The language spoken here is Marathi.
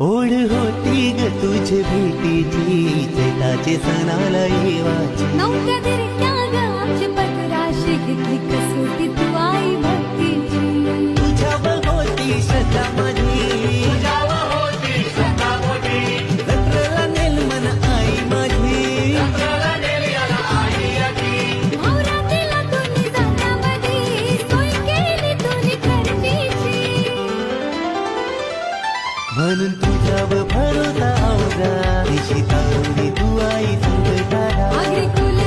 ओढ होती ग तुझे भेटीची चैताचे सणाला येवाची नौका दिरत्या ग आमची पदराशी घेतली कसोटी तू आई भक्तीची तुझ्यावर होती श्रद्धा माझी जत्रेला नेल मन आई माझी भावरातीला दोन्ही जाण्यामध्ये सोय केली दोन्ही खर्चीची म्हणून तुझ्यावर भरोसा आवजा दिशी तावडी तू आई संकटाला आगरी कुल